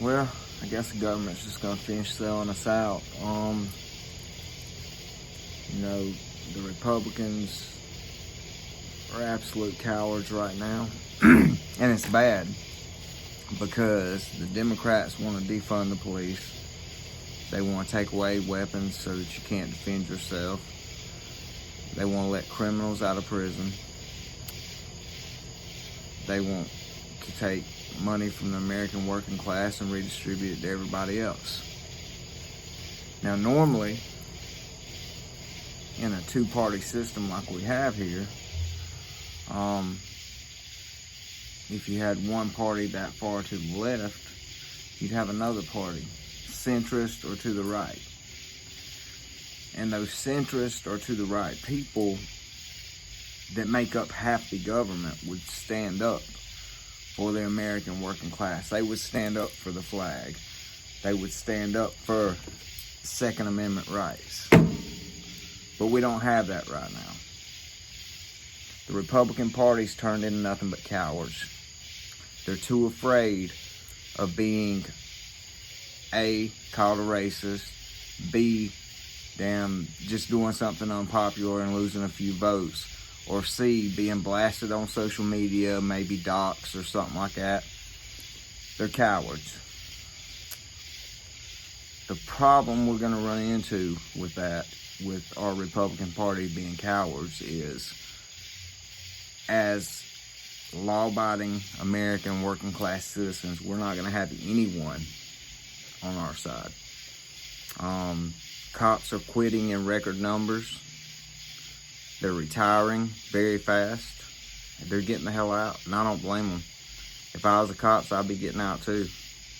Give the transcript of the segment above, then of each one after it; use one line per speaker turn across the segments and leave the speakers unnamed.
Well, I guess the government's just gonna finish selling us out. The Republicans are absolute cowards right now. And it's bad because the Democrats want to defund the police. They want to take away weapons so that you can't defend yourself. They want to let criminals out of prison. They want to take money from the American working class and redistribute it to everybody else. Now, normally, in a two-party system like we have here, if you had one party that far to the left, you'd have another party, centrist or to the right. And those centrist or to the right people that make up half the government would stand up for the American working class. They would stand up for the flag. They would stand up for Second Amendment rights. But we don't have that right now. The Republican Party's turned into nothing but cowards. They're too afraid of being A, called a racist, B, just doing something unpopular and losing a few votes, or C, being blasted on social media, maybe doxxed or something like that. They're cowards. The problem we're going to run into with that, with our Republican Party being cowards, is as law-abiding American working class citizens, we're not going to have anyone on our side. Cops are quitting in record numbers. They're retiring very fast. They're getting the hell out, and I don't blame them. If I was a cop, I'd be getting out too.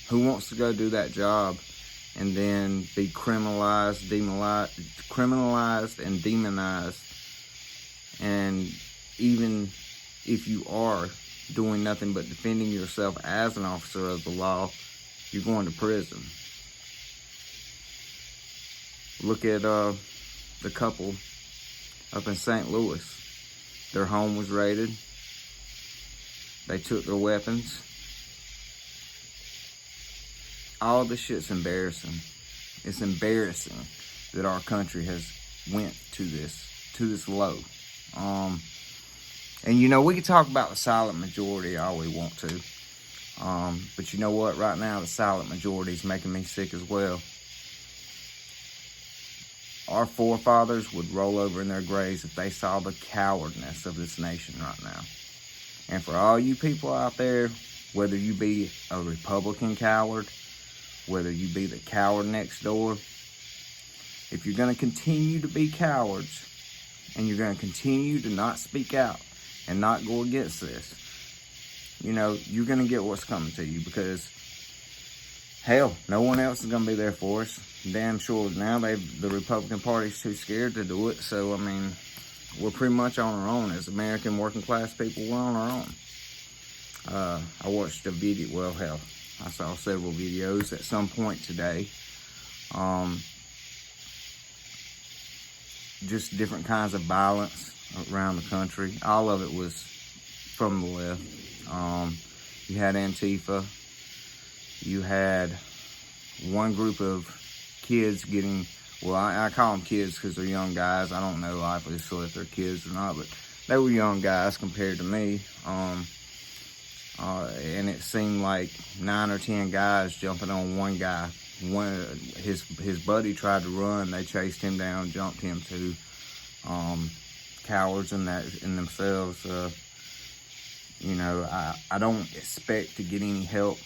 Who wants to go do that job and then be criminalized and demonized? And even if you are doing nothing but defending yourself as an officer of the law, you're going to prison. Look at the couple up in St. Louis. Their home was raided. They took their weapons. All this shit's embarrassing. It's embarrassing that our country has went to this low. And we can talk about the silent majority all we want to. But you know what? Right now, the silent majority is making me sick as well. Our forefathers would roll over in their graves if they saw the cowardness of this nation right now. And for all you people out there, whether you be a Republican coward, whether you be the coward next door, if you're going to continue to be cowards and you're going to continue to not speak out and not go against this, you're going to get what's coming to you, because hell, no one else is going to be there for us. Damn sure now the Republican Party's too scared to do it. So, we're pretty much on our own. As American working class people, we're on our own. I watched a video, I saw several videos at some point today. Just different kinds of violence around the country. All of it was from the left. You had Antifa. You had one group of kids getting, I call them kids because they're young guys. I don't know obviously if they're kids or not, but they were young guys compared to me. And it seemed like 9 or 10 guys jumping on one guy. His buddy tried to run. They chased him down, jumped him too. Cowards in themselves. I don't expect to get any help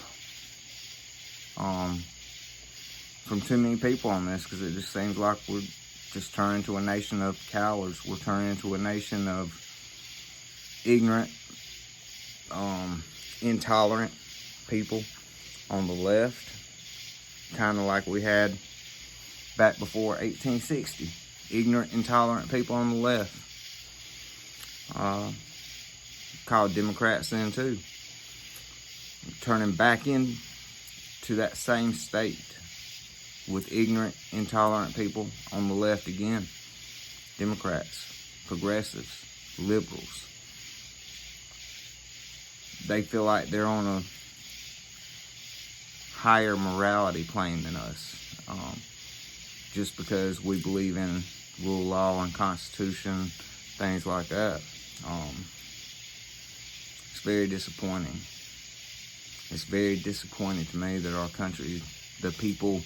from too many people on this, because it just seems like we're just turning into a nation of cowards. We're turning into a nation of ignorant, intolerant people on the left, kind of like we had back before 1860. Ignorant, intolerant people on the left. Called Democrats then too. Turning back into that same state with ignorant, intolerant people on the left again. Democrats, progressives, liberals. They feel like they're on a higher morality plane than us. Just because we believe in rule of law and constitution, things like that. It's very disappointing. It's very disappointing to me that our country, the people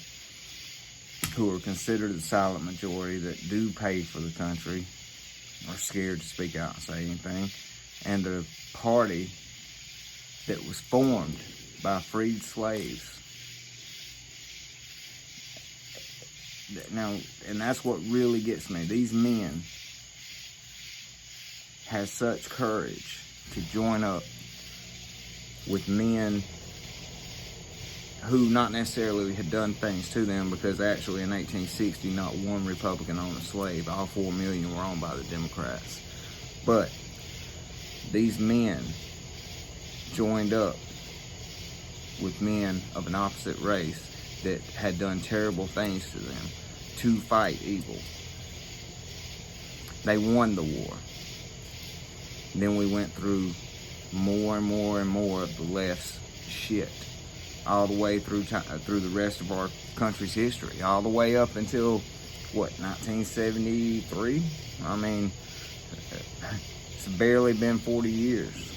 who are considered the silent majority that do pay for the country, are scared to speak out and say anything. And the party that was formed by freed slaves. Now, and that's what really gets me. These men had such courage to join up with men who not necessarily had done things to them, because actually in 1860, not one Republican owned a slave. All 4 million were owned by the Democrats. But these men joined up with men of an opposite race that had done terrible things to them to fight evil. They won the war. Then we went through more and more and more of the left's shit, all the way through the rest of our country's history, all the way up until, what, 1973? I mean, it's barely been 40 years.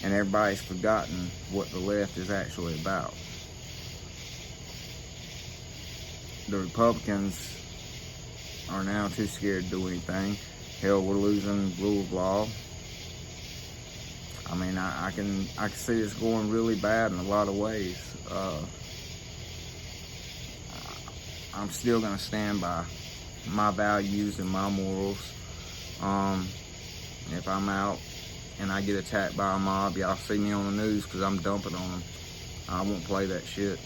And everybody's forgotten what the left is actually about. The Republicans are now too scared to do anything. Hell, we're losing rule of law. I mean, I can see this going really bad in a lot of ways. I'm still gonna stand by my values and my morals. If I'm out and I get attacked by a mob, y'all see me on the news because I'm dumping on them. I won't play that shit.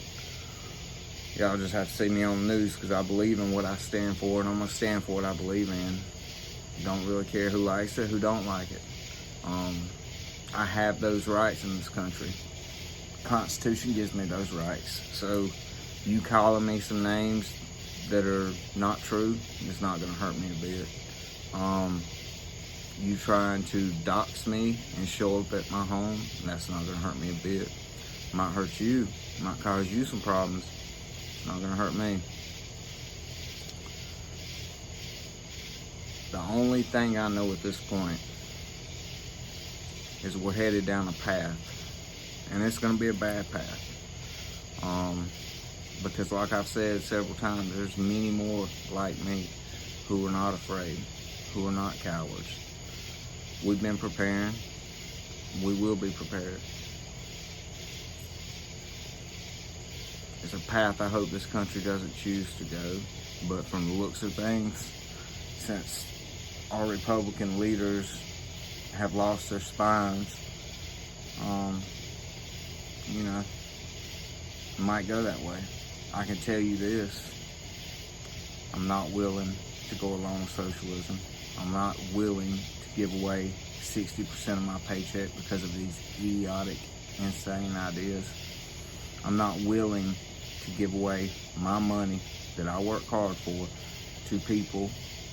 Y'all just have to see me on the news because I believe in what I stand for, and I'm gonna stand for what I believe in. Don't really care who likes it, who don't like it. I have those rights in this country. The Constitution gives me those rights. So you calling me some names that are not true, it's not gonna hurt me a bit. You trying to dox me and show up at my home, that's not gonna hurt me a bit. It might hurt you, it might cause you some problems. It's not gonna hurt me. The only thing I know at this point is we're headed down a path, and it's gonna be a bad path. Because like I've said several times, there's many more like me who are not afraid, who are not cowards. We've been preparing. We will be prepared. It's a path I hope this country doesn't choose to go, but from the looks of things, since our Republican leaders have lost their spines, you know, it might go that way. I can tell you this, I'm not willing to go along with socialism. I'm not willing to give away 60% of my paycheck because of these idiotic, insane ideas. I'm not willing to give away my money that I work hard for to people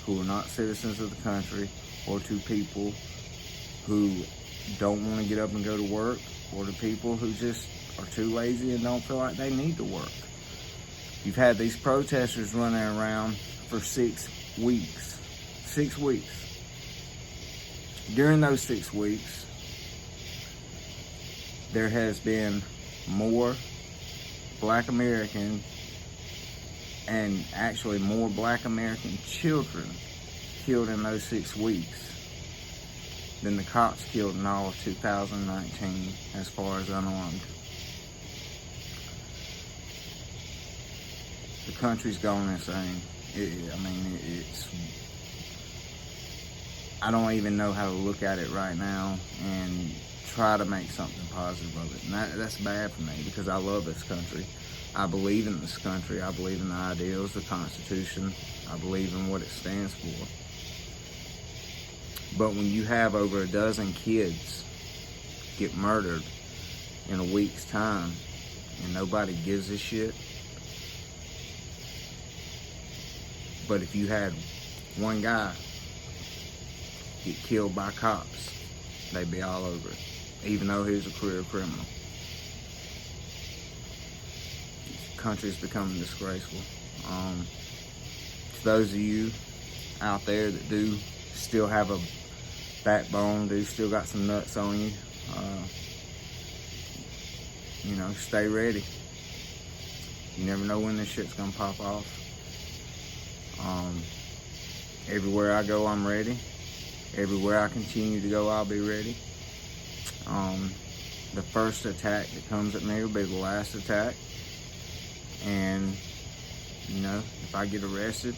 who are not citizens of the country, or to people who don't want to get up and go to work, or to people who just are too lazy and don't feel like they need to work. You've had these protesters running around for 6 weeks. 6 weeks. During those 6 weeks, there has been more Black American, and actually more Black American children killed in those 6 weeks than the cops killed in all of 2019 as far as unarmed. The country's gone insane. I don't even know how to look at it right now and try to make something positive of it. And that's bad for me, because I love this country. I believe in this country. I believe in the ideals, the Constitution. I believe in what it stands for. But when you have over a dozen kids get murdered in a week's time and nobody gives a shit, but if you had one guy get killed by cops, they'd be all over it, even though he was a career criminal. country's becoming disgraceful. To those of you out there that do still have a backbone, do still got some nuts on you, you know, stay ready. You never know when this shit's gonna pop off. Everywhere I go, I'm ready. Everywhere I continue to go, I'll be ready. The first attack that comes at me will be the last attack. And, you know, if I get arrested,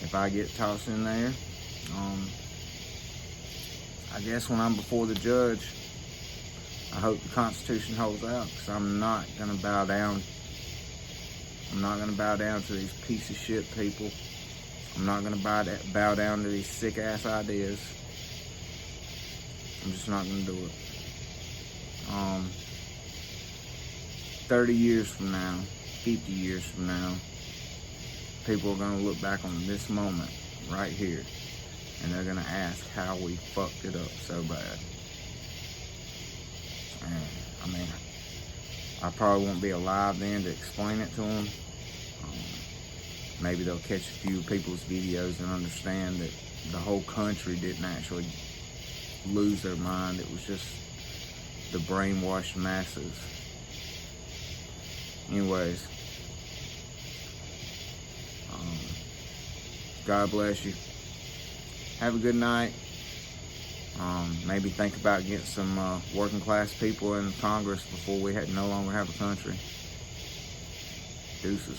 if I get tossed in there, I guess when I'm before the judge, I hope the Constitution holds out, because I'm not going to bow down. I'm not going to bow down to these piece of shit people. I'm not going to bow down to these sick ass ideas. I'm just not going to do it. 30 years from now, 50 years from now, people are going to look back on this moment right here, and they're going to ask how we fucked it up so bad. And, I mean, I probably won't be alive then to explain it to them. Maybe they'll catch a few people's videos and understand that the whole country didn't actually lose their mind. It was just the brainwashed masses. Anyways, God bless you. Have a good night. Maybe think about getting some working class people in Congress before we no longer have a country. Deuces.